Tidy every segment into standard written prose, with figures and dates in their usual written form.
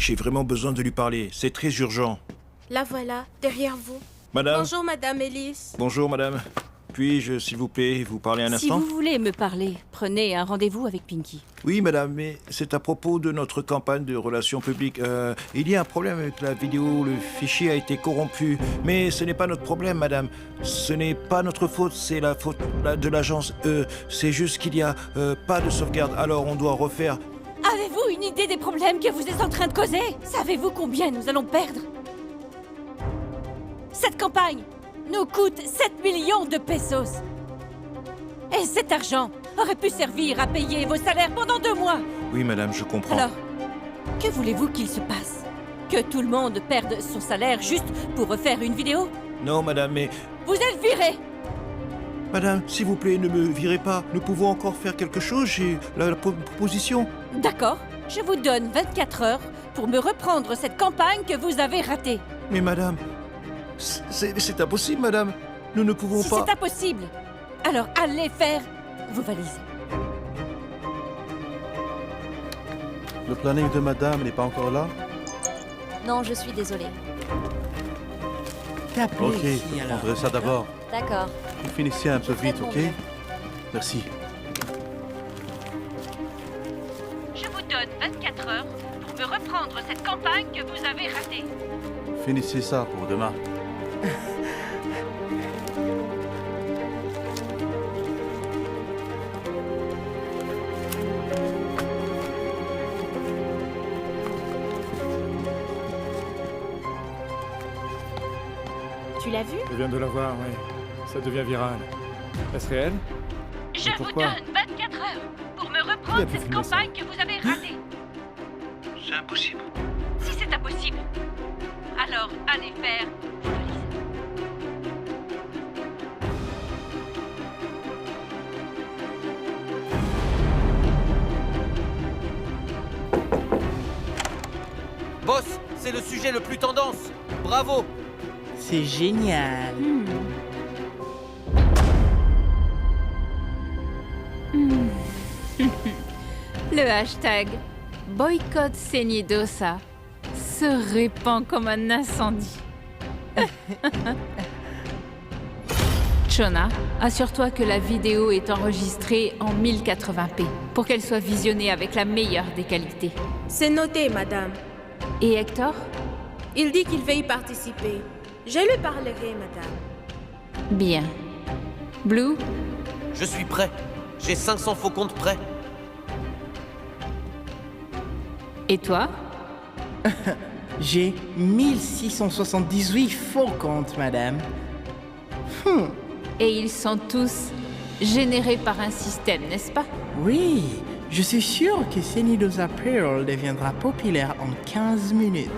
J'ai vraiment besoin de lui parler. C'est très urgent. La voilà, derrière vous. Madame. Bonjour, Madame Ellis. Bonjour, madame. Puis-je, s'il vous plaît, vous parler un Si instant? vous voulez me parler, prenez un rendez-vous avec Pinky. Oui, madame, mais c'est à propos de notre campagne de relations publiques. Il y a un problème avec la vidéo, le fichier a été corrompu. Mais ce n'est pas notre problème, madame. Ce n'est pas notre faute, c'est la faute de l'agence. C'est juste qu'il n'y a pas de sauvegarde, alors on doit refaire. Avez-vous une idée des problèmes que vous êtes en train de causer? Savez-vous combien nous allons perdre? Cette campagne nous coûte 7 millions de pesos. Et cet argent aurait pu servir à payer vos salaires pendant 2 mois. Oui, madame, je comprends. Alors, que voulez-vous qu'il se passe? Que tout le monde perde son salaire juste pour refaire une vidéo? Non, madame, mais... Vous êtes viré! Madame, s'il vous plaît, ne me virez pas. Nous pouvons encore faire quelque chose, j'ai la proposition. D'accord, je vous donne 24 heures pour me reprendre cette campagne que vous avez ratée. Mais madame, c'est impossible, madame. Nous ne pouvons Si pas... c'est impossible, alors allez faire vos valises. Le planning de madame n'est pas encore là? Non, je suis désolée. Ok, je prendrai ça d'abord. D'accord. Vous finissez un peu vite, ok? Merci. Je vous donne 24 heures pour me reprendre cette campagne que vous avez ratée. Finissez ça pour demain. Tu l'as vu? Je viens de la voir, oui. Ça devient viral. Est-ce réel? Je vous pourquoi donne 24 heures pour me Qui a reprendre pu cette filmer ça campagne que vous avez ratée. C'est impossible. Si c'est impossible, alors allez faire vos valises. Boss, c'est le sujet le plus tendance. Bravo. C'est génial. Le hashtag boycott Senidosa se répand comme un incendie. Chona, assure-toi que la vidéo est enregistrée en 1080p pour qu'elle soit visionnée avec la meilleure des qualités. C'est noté, Madame. Et Hector? Il dit qu'il va y participer. Je lui parlerai, Madame. Bien. Blue? Je suis prêt. J'ai 500 faux comptes prêts. Et toi? J'ai 1678 faux comptes, madame. Et ils sont tous générés par un système, n'est-ce pas? Oui, je suis sûr que Senidosa Pearl deviendra populaire en 15 minutes.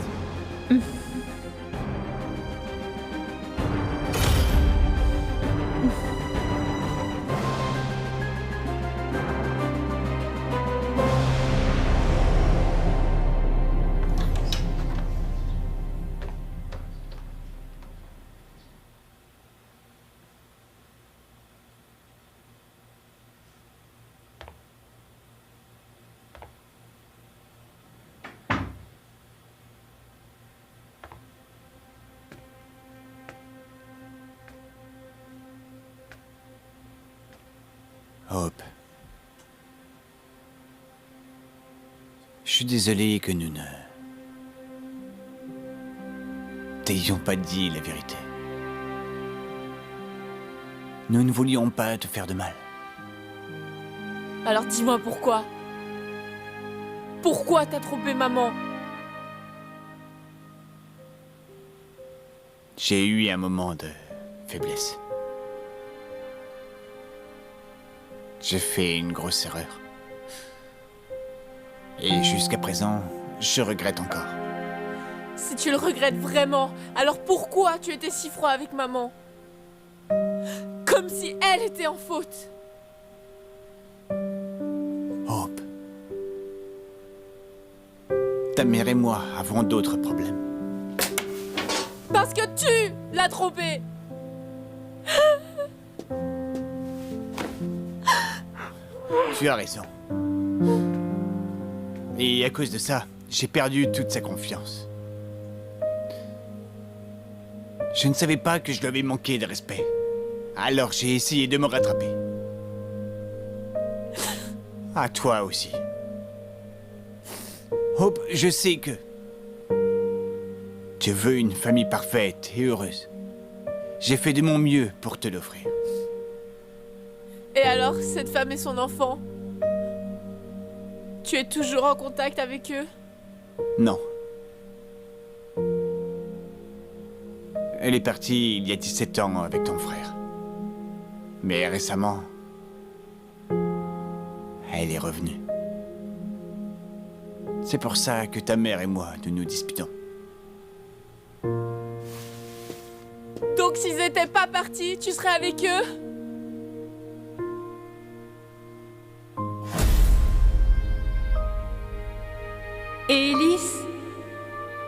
Hope. Je suis désolé que nous ne t'ayons pas dit la vérité. Nous ne voulions pas te faire de mal. Alors dis-moi pourquoi. Pourquoi t'as trompé maman? J'ai eu un moment de faiblesse. J'ai fait une grosse erreur. Et jusqu'à présent, je regrette encore. Si tu le regrettes vraiment, alors pourquoi tu étais si froid avec maman? Comme si elle était en faute. Hope. Ta mère et moi avons d'autres problèmes. Parce que tu l'as trompé. Tu as raison. Et à cause de ça, J'ai perdu toute sa confiance. Je ne savais pas que je lui avais manqué de respect. Alors j'ai essayé de me rattraper. À toi aussi. Hope, je sais que... tu veux une famille parfaite et heureuse. J'ai fait de mon mieux pour te l'offrir. Et alors, cette femme et son enfant? Tu es toujours en contact avec eux? Non. Elle est partie il y a 17 ans avec ton frère. Mais récemment, elle est revenue. C'est pour ça que ta mère et moi, nous nous disputons. Donc s'ils n'étaient pas partis, tu serais avec eux? Et Ellis?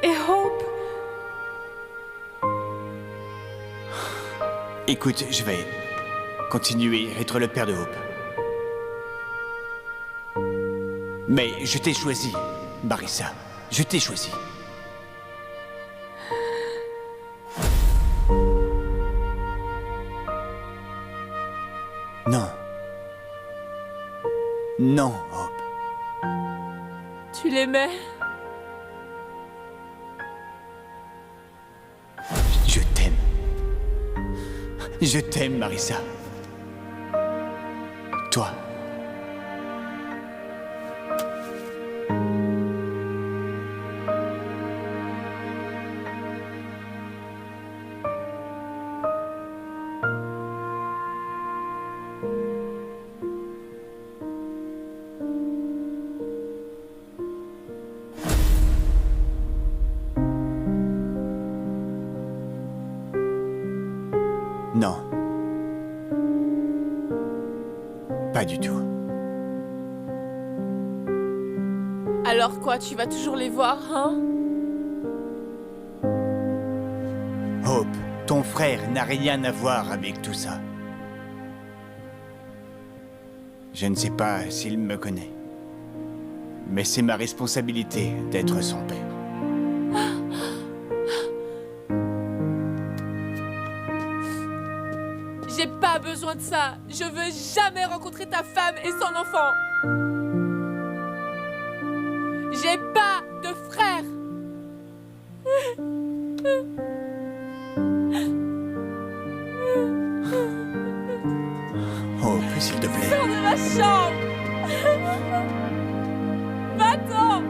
Et Hope? Écoute, je vais continuer à être le père de Hope. Mais je t'ai choisi, Marissa. Je t'ai choisi. Non. Non, Hope. Tu l'aimais? Je t'aime. Je t'aime, Marissa. Toi. Non. Pas du tout. Alors quoi, tu vas toujours les voir, hein? Hope, ton frère n'a rien à voir avec tout ça. Je ne sais pas s'il me connaît. Mais c'est ma responsabilité d'être son père. J'ai pas besoin de ça. Je veux jamais rencontrer ta femme et son enfant. J'ai pas de frère. Hope, s'il te plaît. Sors de ma chambre. Va-t'en.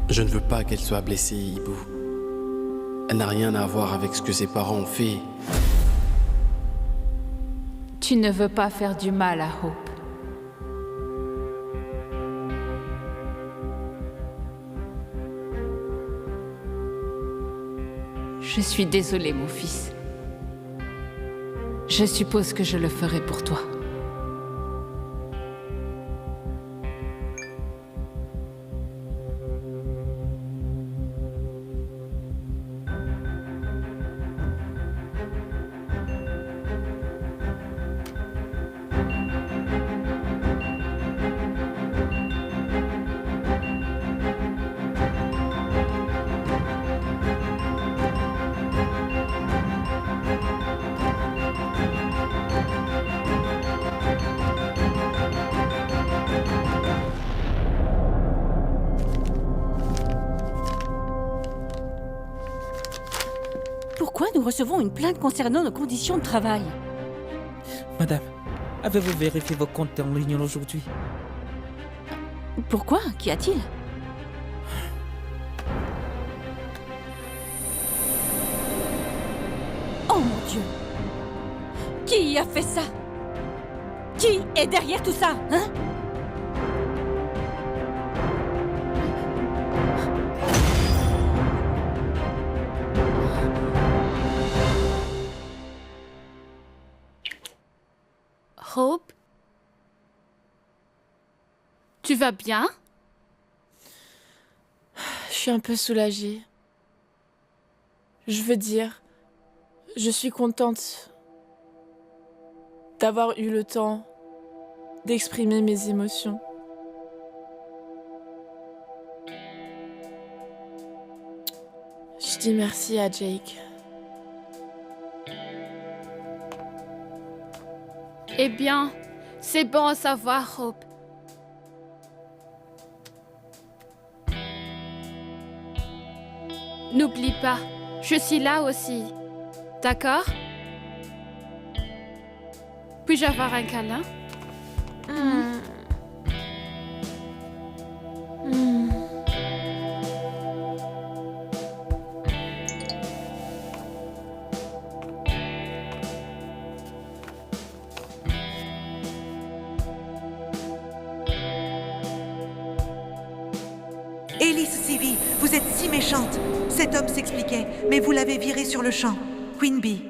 Je ne veux pas qu'elle soit blessée, Ibu. Elle n'a rien à voir avec ce que ses parents ont fait. Tu ne veux pas faire du mal à Hope. Je suis désolée, mon fils. Je suppose que je le ferai pour toi. Pourquoi nous recevons une plainte concernant nos conditions de travail? Madame, avez-vous vérifié vos comptes en ligne aujourd'hui? Pourquoi? Qu'y a-t-il? Oh mon Dieu! Qui a fait ça? Qui est derrière tout ça, hein? Hope? Tu vas bien? Je suis un peu soulagée. Je veux dire, je suis contente d'avoir eu le temps d'exprimer mes émotions. Je dis merci à Jake. Eh bien, c'est bon à savoir, Hope. N'oublie pas, je suis là aussi. D'accord? Puis-je avoir un câlin? Élise Civy, vous êtes si méchante. Cet homme s'expliquait, mais vous l'avez viré sur le champ. Queen Bee,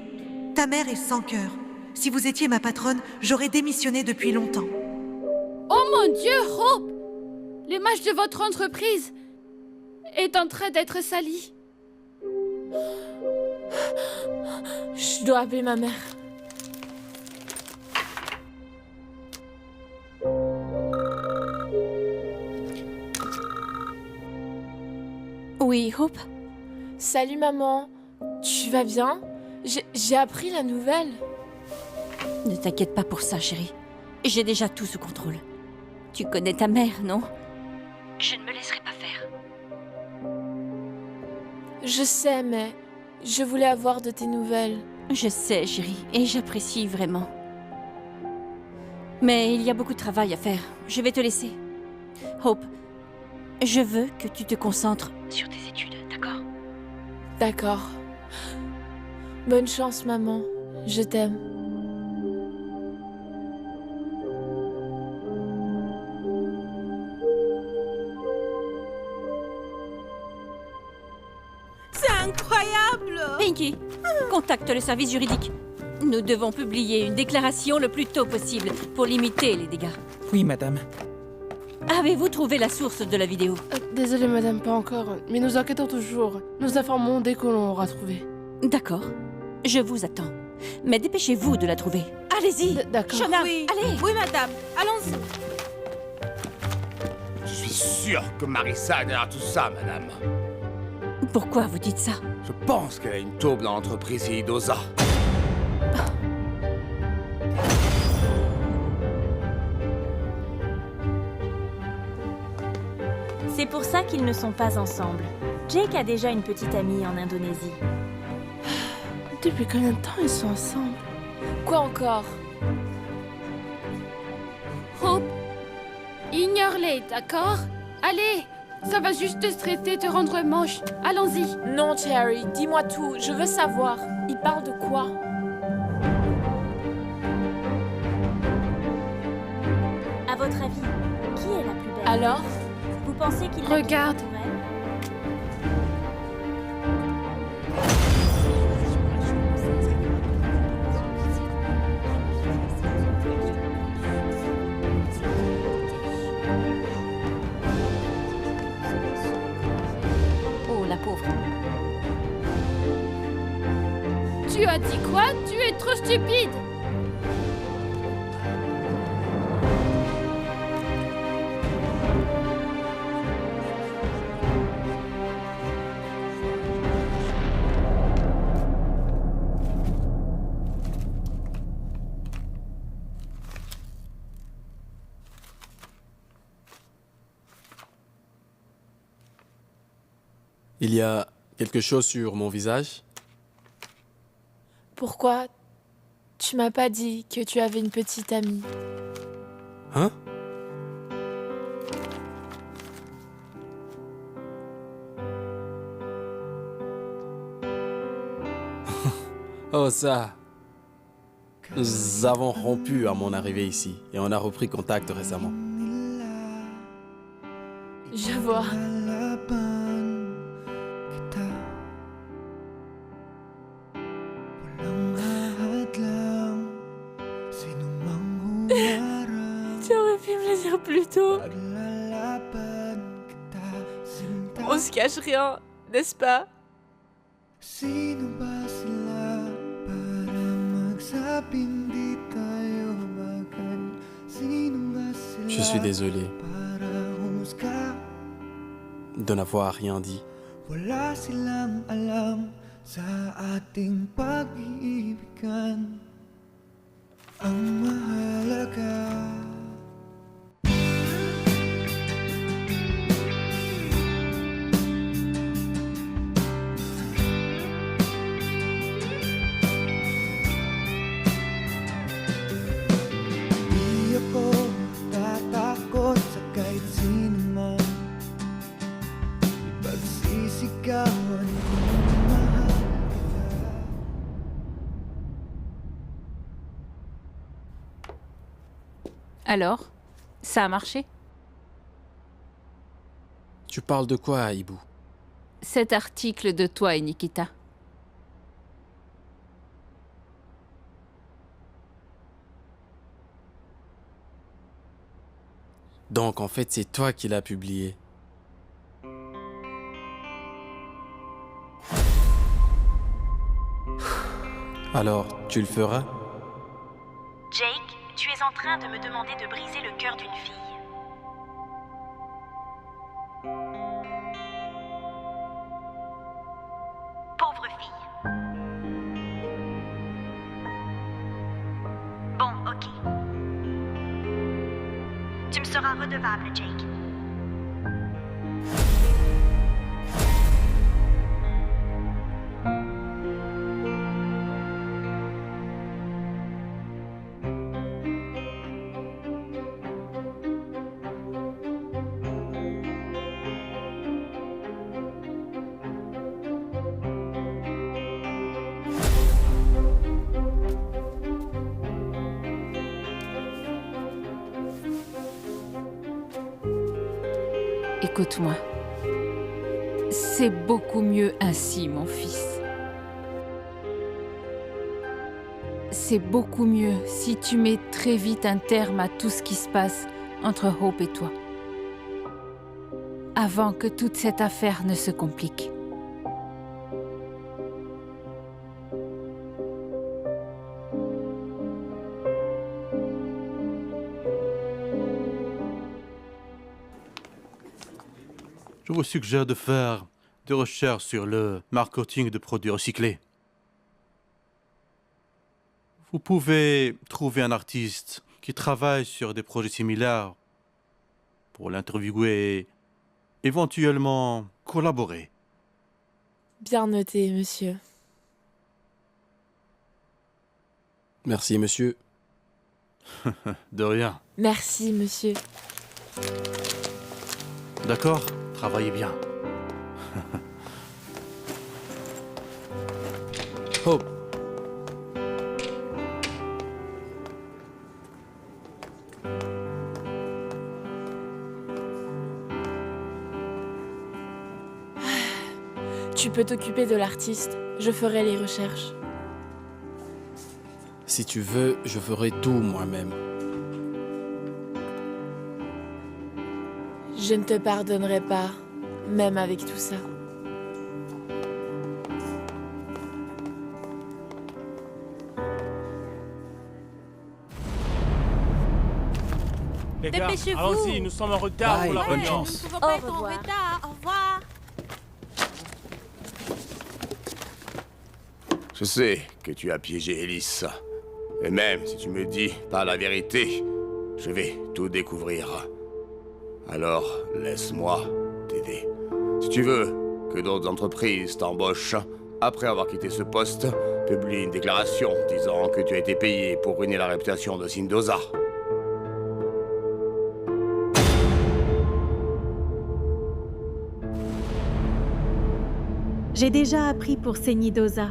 ta mère est sans cœur. Si vous étiez ma patronne, j'aurais démissionné depuis longtemps. Oh mon Dieu, Hope! L'image de votre entreprise est en train d'être salie. Je dois appeler ma mère. Oui, Hope? Salut maman, tu vas bien? J'ai appris la nouvelle. Ne t'inquiète pas pour ça, chérie. J'ai déjà tout sous contrôle. Tu connais ta mère, non? Je ne me laisserai pas faire. Je sais, mais je voulais avoir de tes nouvelles. Je sais, chérie, et j'apprécie vraiment. Mais il y a beaucoup de travail à faire. Je vais te laisser. Hope, je veux que tu te concentres sur tes études, d'accord? D'accord. Bonne chance, maman. Je t'aime. C'est incroyable! Pinky, contacte le service juridique. Nous devons publier une déclaration le plus tôt possible pour limiter les dégâts. Oui, madame. Avez-vous trouvé la source de la vidéo? Désolée, madame, pas encore. Mais nous enquêtons toujours. Nous informons dès que l'on aura trouvé. D'accord. Je vous attends. Mais dépêchez-vous de la trouver. Allez-y. D'accord. Shona, Oui. allez. Oui, madame. Allons-y. Je suis sûr que Marissa est derrière tout ça, madame. Pourquoi vous dites ça? Je pense qu'elle a une taube dans l'entreprise Idosa. C'est pour ça qu'ils ne sont pas ensemble. Jake a déjà une petite amie en Indonésie. Depuis combien de temps ils sont ensemble? Quoi encore? Hope, ignore-les, d'accord? Allez, ça va juste te stresser, te rendre moche. Allons-y. Non, Cherry, dis-moi tout. Je veux savoir. Il parle de quoi? À votre avis, qui est la plus belle? Alors? Vous pensez qu'il Regarde. Tu as dit quoi? Tu es trop stupide! Il y a quelque chose sur mon visage? Pourquoi tu m'as pas dit que tu avais une petite amie? Hein? Oh ça! Nous avons rompu à mon arrivée ici et on a repris contact récemment. Je vois. Tu aurais pu me le dire plus tôt. On se cache rien, n'est-ce pas? Je suis désolé de n'avoir rien dit. Wala silang alam sa ating pag-iibigan. Ang mahalaga. Di ako tatakot sa kahit sino man. Ipagsisigawan kung mahal kita. Alors, ça a marché? Tu parles de quoi, Ibu? Cet article de toi et Nikita. Donc en fait, c'est toi qui l'as publié. Alors, tu le feras? Jake, tu es en train de me demander de briser le cœur d'une fille. Pauvre fille. Bon, ok. Tu me seras redevable, Jake. Écoute-moi. C'est beaucoup mieux ainsi, mon fils. C'est beaucoup mieux si tu mets très vite un terme à tout ce qui se passe entre Hope et toi. Avant que toute cette affaire ne se complique. Je vous suggère de faire des recherches sur le marketing de produits recyclés. Vous pouvez trouver un artiste qui travaille sur des projets similaires pour l'interviewer et éventuellement collaborer. Bien noté, monsieur. Merci, monsieur. De rien. Merci, monsieur. D'accord, travaillez bien. Hope. Tu peux t'occuper de l'artiste. Je ferai les recherches. Si tu veux, je ferai tout moi-même. Je ne te pardonnerai pas, même avec tout ça. Les gars, Dépêchez-vous. allons-y, nous sommes en retard pour la Ouais, réunion. nous ne pouvons pas être en retard. Au revoir. Je sais que tu as piégé Ellis. Et même si tu me dis pas la vérité, je vais tout découvrir. Alors, laisse-moi t'aider. Si tu veux que d'autres entreprises t'embauchent, après avoir quitté ce poste, publie une déclaration disant que tu as été payé pour ruiner la réputation de Sindosa. J'ai déjà appris pour Senidosa.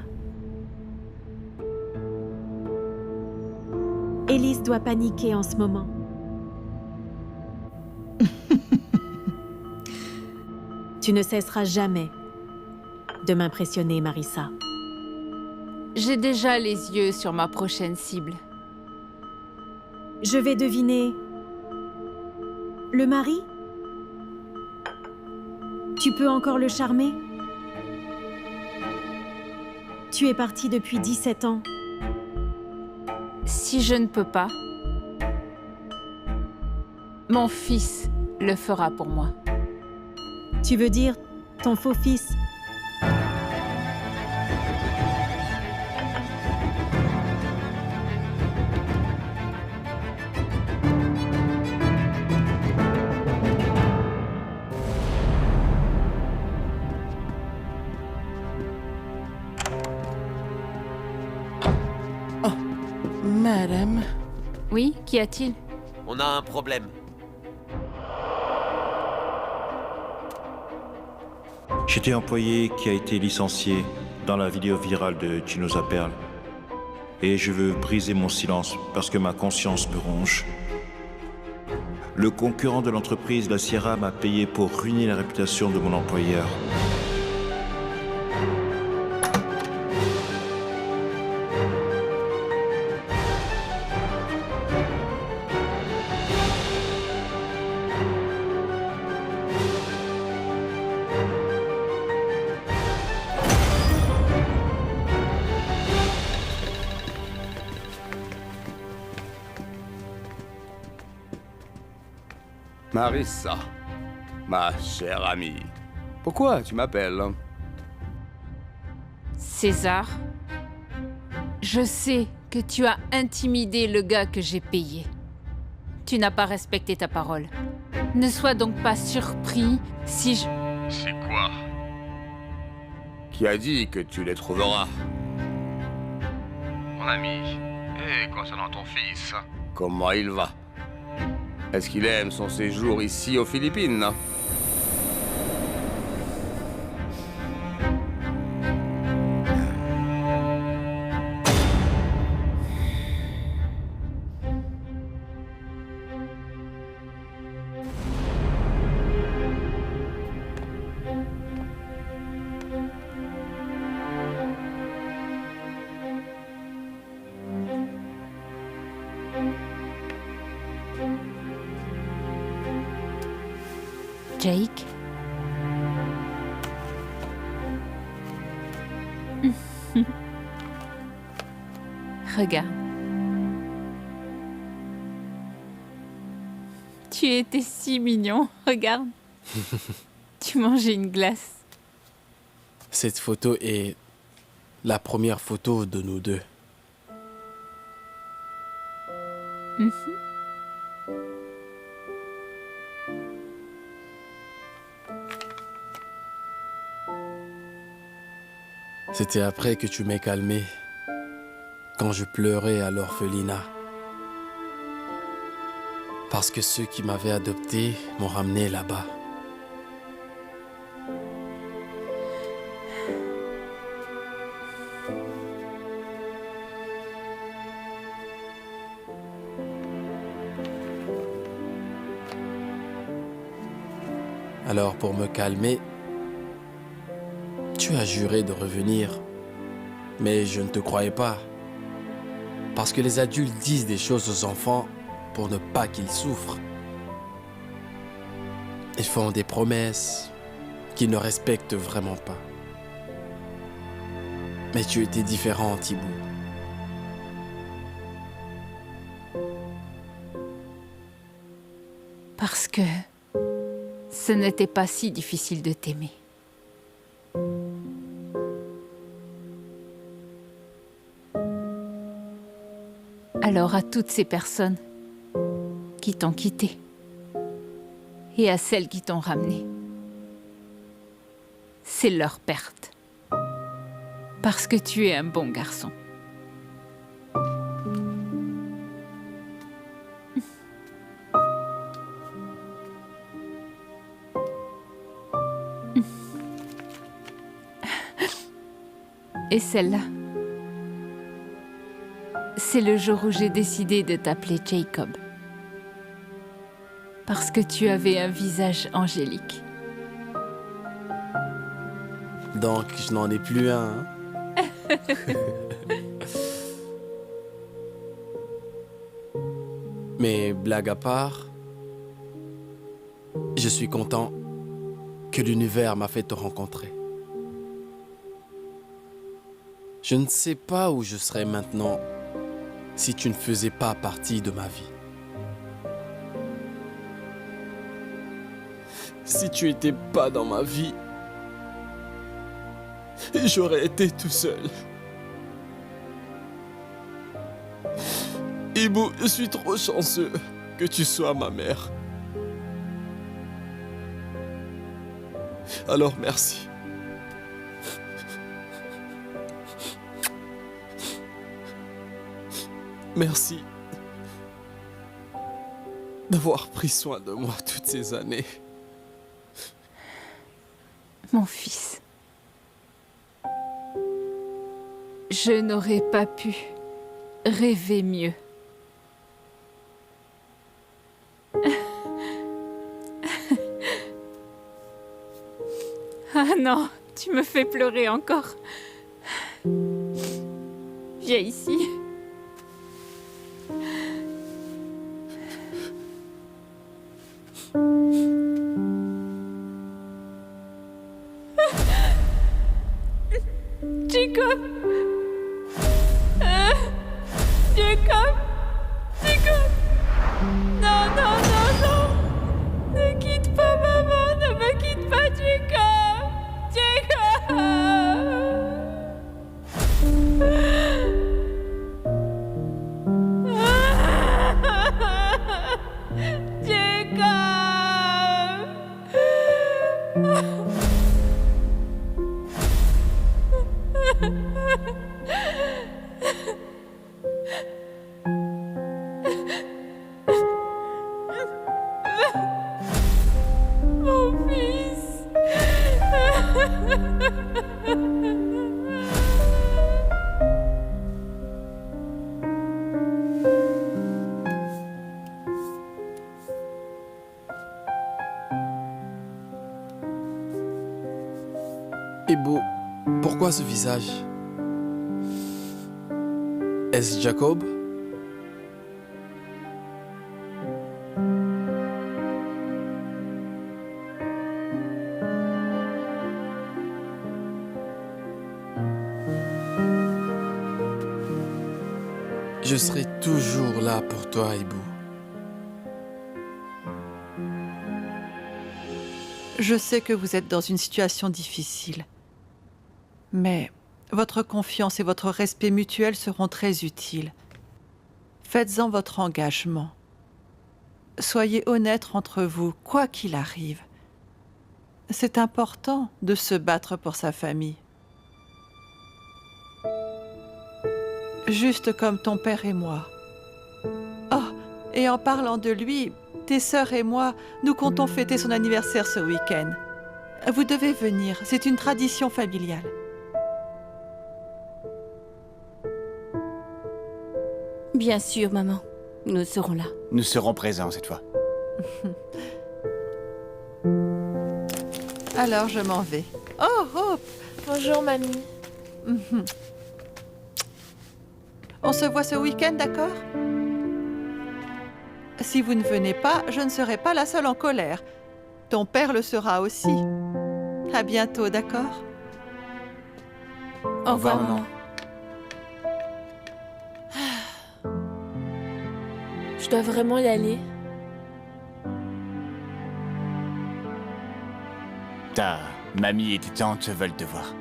Ellis doit paniquer en ce moment. Tu ne cesseras jamais de m'impressionner, Marissa. J'ai déjà les yeux sur ma prochaine cible. Je vais deviner. Le mari? Tu peux encore le charmer? Tu es parti depuis 17 ans. Si je ne peux pas, mon fils le fera pour moi. Tu veux dire ton faux fils? Madame. Oui, qu'y a-t-il? On a un problème. J'étais employé qui a été licencié dans la vidéo virale de Chinosa Pearl. Et je veux briser mon silence parce que ma conscience me ronge. Le concurrent de l'entreprise, la Sierra, m'a payé pour ruiner la réputation de mon employeur. Marissa, ma chère amie, pourquoi tu m'appelles? César, je sais que tu as intimidé le gars que j'ai payé. Tu n'as pas respecté ta parole. Ne sois donc pas surpris si je... C'est quoi? Qui a dit que tu les trouveras? Mon ami, et concernant ton fils, comment il va? Est-ce qu'il aime son séjour ici aux Philippines? Jake? Regarde. Tu étais si mignon, regarde. Tu mangeais une glace. Cette photo est la première photo de nous deux. C'était après que tu m'aies calmé, quand je pleurais à l'orphelinat. Parce que ceux qui m'avaient adopté m'ont ramené là-bas. Alors pour me calmer, tu as juré de revenir, mais je ne te croyais pas. Parce que les adultes disent des choses aux enfants pour ne pas qu'ils souffrent. Ils font des promesses qu'ils ne respectent vraiment pas. Mais tu étais différent, Thibaut. que ce n'était pas si difficile de t'aimer. Alors à toutes ces personnes qui t'ont quitté et à celles qui t'ont ramené, c'est leur perte. Parce que tu es un bon garçon. Et celle-là, c'est le jour où j'ai décidé de t'appeler Jacob. Parce que tu avais un visage angélique. Donc, je n'en ai plus un, hein? Mais blague à part, je suis content que l'univers m'a fait te rencontrer. Je ne sais pas où je serais maintenant si tu ne faisais pas partie de ma vie. Si tu n'étais pas dans ma vie, j'aurais été tout seul. Ibu, je suis trop chanceux que tu sois ma mère. Alors merci. Merci d'avoir pris soin de moi toutes ces années. Mon fils, je n'aurais pas pu rêver mieux. Ah non, tu me fais pleurer encore. Viens ici. Jacob! Jacob! Jacob! Non, non, non, non! Ne quitte pas maman! Ne me quitte pas, Jacob! Jacob! Mon fils. Ibu, pourquoi ce visage? Est-ce Jacob? Je serai toujours là pour toi, Ibu. Je sais que vous êtes dans une situation difficile. Mais votre confiance et votre respect mutuel seront très utiles. Faites-en votre engagement. Soyez honnêtes entre vous, quoi qu'il arrive. C'est important de se battre pour sa famille. Juste comme ton père et moi. Oh, et en parlant de lui, tes sœurs et moi, nous comptons fêter son anniversaire ce week-end. Vous devez venir, c'est une tradition familiale. Bien sûr, maman. Nous serons là. Nous serons présents cette fois. Alors, je m'en vais. Oh, Hope! Bonjour, mamie. On se voit ce week-end, d'accord? Si vous ne venez pas, je ne serai pas la seule en colère. Ton père le sera aussi. À bientôt, d'accord? Au revoir, maman. Je dois vraiment y aller. Ta mamie et tes tantes veulent te voir.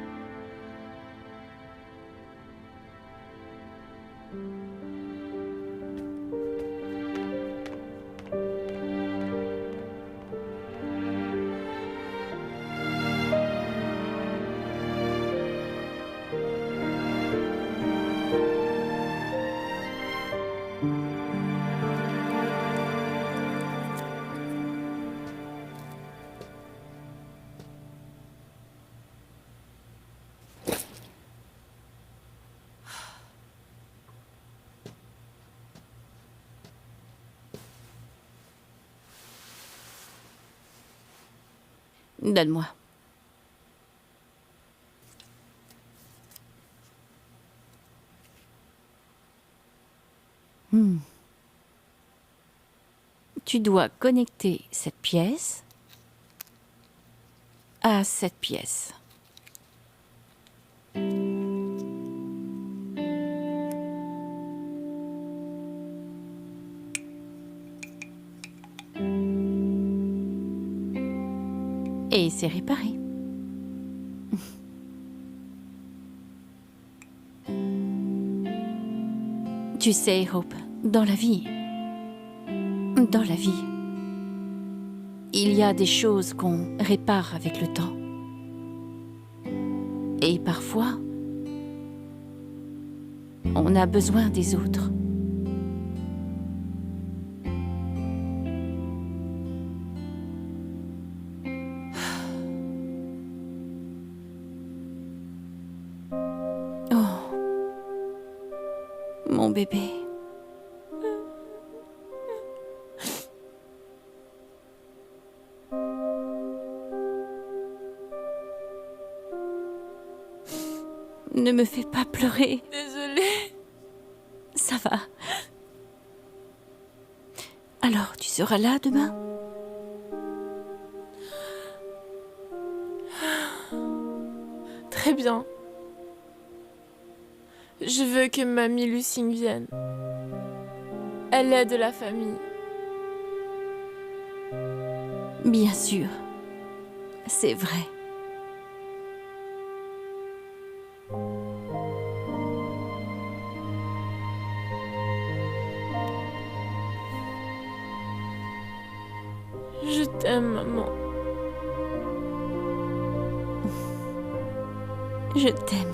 Donne-moi. Tu dois connecter cette pièce à cette pièce. Et c'est réparé. Tu sais, Hope, dans la vie, il y a des choses qu'on répare avec le temps. Et parfois, on a besoin des autres. Mon bébé. Ne me fais pas pleurer. Désolée. Ça va. Alors, tu seras là demain? Très bien. Je veux que mamie Lucine vienne. Elle est de la famille. Bien sûr. C'est vrai. Je t'aime, maman. Je t'aime.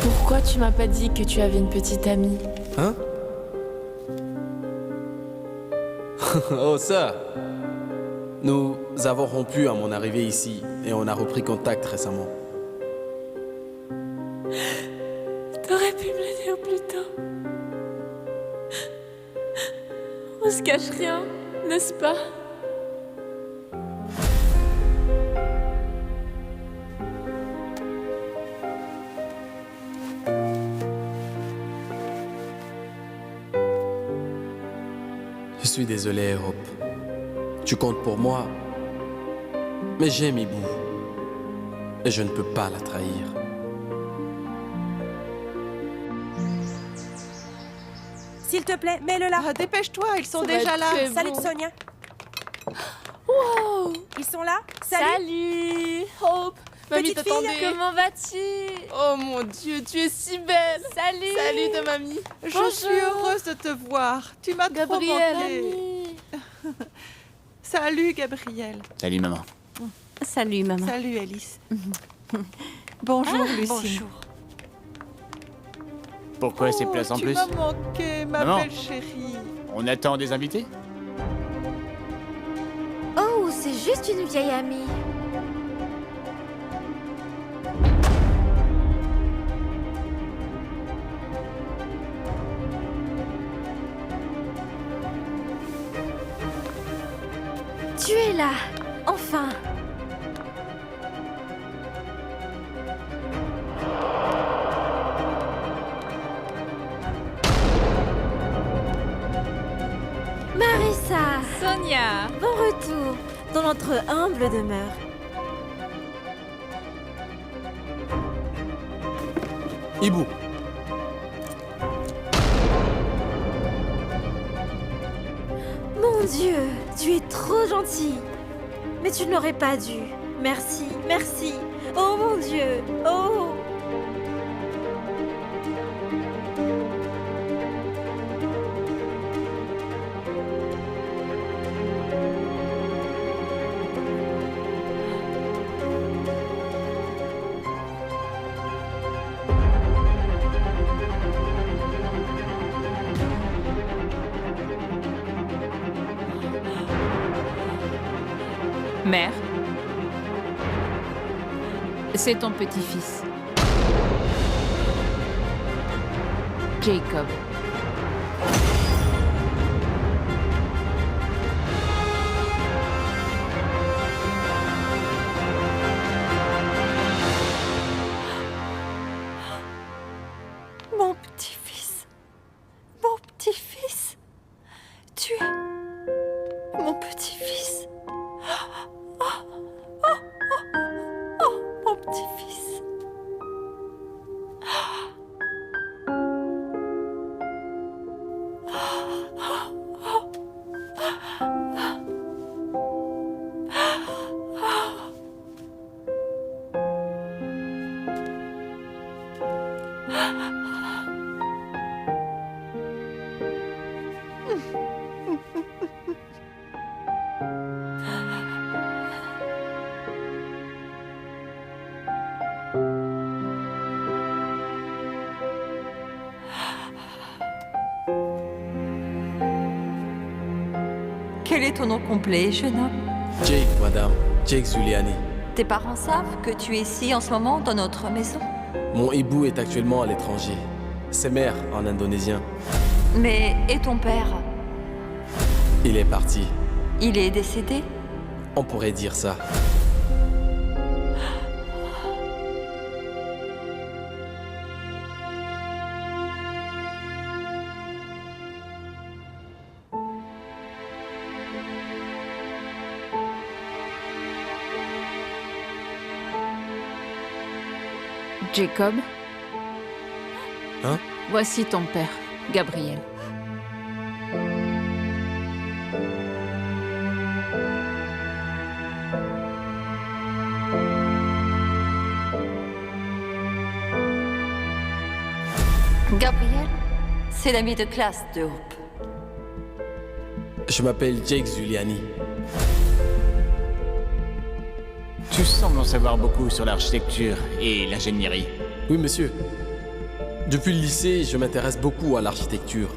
Pourquoi tu m'as pas dit que tu avais une petite amie? Hein? Oh ça! Nous avons rompu à mon arrivée ici et on a repris contact récemment. T'aurais pu me le dire plus tôt. On se cache rien, n'est-ce pas? Je suis désolé, Hope. Tu comptes pour moi, mais j'aime Ibu. Et je ne peux pas la trahir. S'il te plaît, mets-le là. Ah, dépêche-toi, ils sont Ça va déjà être là. très Salut bon. Sonia. Wow! Ils sont là? Salut. Salut! Hope! Mamie Petite fille, t'attendait. Comment vas-tu? Oh mon Dieu, tu es si belle! Salut! Salut de mamie! Je suis heureuse de te voir. Tu m'as trop Gabrielle! manqué. Salut, Gabriel. Salut, maman. Salut, maman. Salut, Alice. Bonjour, Lucie. Bonjour. Pourquoi ces places en tu plus? m'as manqué, ma Maman. belle chérie. On attend des invités? Oh, c'est juste une vieille amie. Tu es là, enfin. Marissa. Anya! Bon retour dans notre humble demeure. Ibu, Mon Dieu, tu es trop gentil. Mais tu ne l'aurais pas dû. Merci, merci. Oh mon Dieu, oh. Mère, c'est ton petit-fils. Jacob. Mon petit-fils. Mon petit-fils. Tu es mon petit-fils. Mon petit-fils. Quel est ton nom complet, jeune homme? Jake, madame. Jake Zuliani. Tes parents savent que tu es ici en ce moment dans notre maison? Mon hibou est actuellement à l'étranger. C'est mère en indonésien. Mais et ton père? Il est parti. Il est décédé? On pourrait dire ça. Jacob, Hein? voici ton père, Gabriel. Gabriel, c'est l'ami de classe de Hope. Je m'appelle Jake Zuliani. Tu sembles en savoir beaucoup sur l'architecture et l'ingénierie. Oui, monsieur. Depuis le lycée, je m'intéresse beaucoup à l'architecture.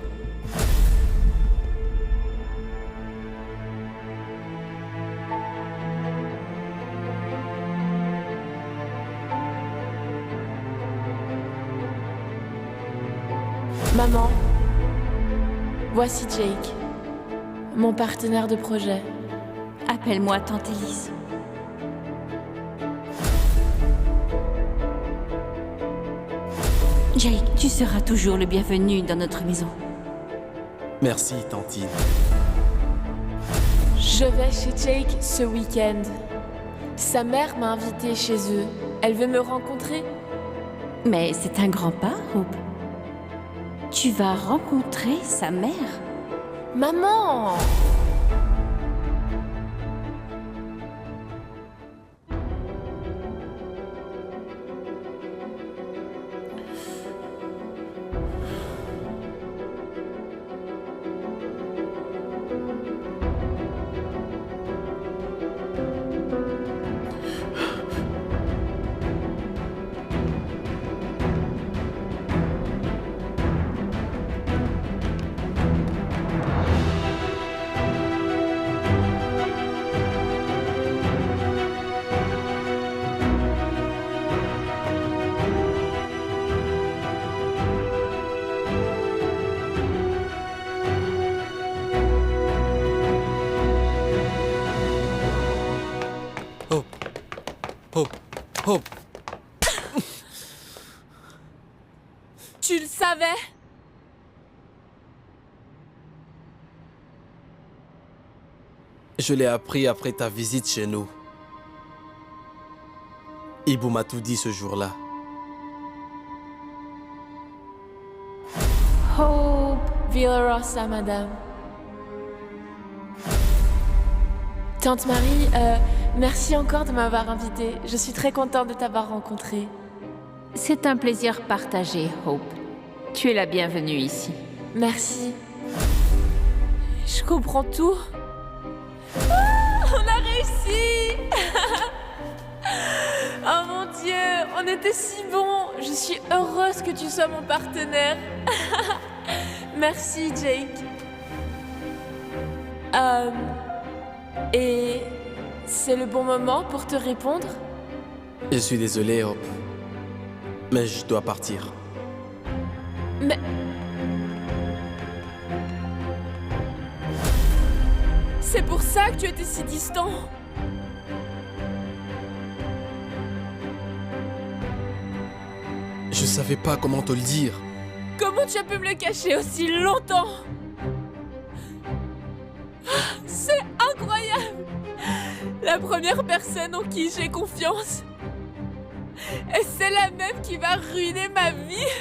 Maman, voici Jake, mon partenaire de projet. Appelle-moi Tante Elise. Jake, tu seras toujours le bienvenu dans notre maison. Merci, tantine. Je vais chez Jake ce week-end. Sa mère m'a invité chez eux. Elle veut me rencontrer. Mais c'est un grand pas, Hope. Tu vas rencontrer sa mère. Maman! Hope. Tu le savais? Je l'ai appris après ta visite chez nous. Ibu m'a tout dit ce jour-là. Hope Villarosa, madame. Tante Marie, merci encore de m'avoir invitée. Je suis très contente de t'avoir rencontrée. C'est un plaisir partagé, Hope. Tu es la bienvenue ici. Merci. Je comprends tout. Ah, on a réussi. Oh mon Dieu, on était si bons. Je suis heureuse que tu sois mon partenaire. Merci, Jake. Et c'est le bon moment pour te répondre? Je suis désolé, Hope. Mais je dois partir. Mais... C'est pour ça que tu étais si distant. Je savais pas comment te le dire. Comment tu as pu me le cacher aussi longtemps? C'est incroyable! La première personne en qui j'ai confiance. Et c'est la même qui va ruiner ma vie.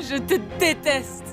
Je te déteste.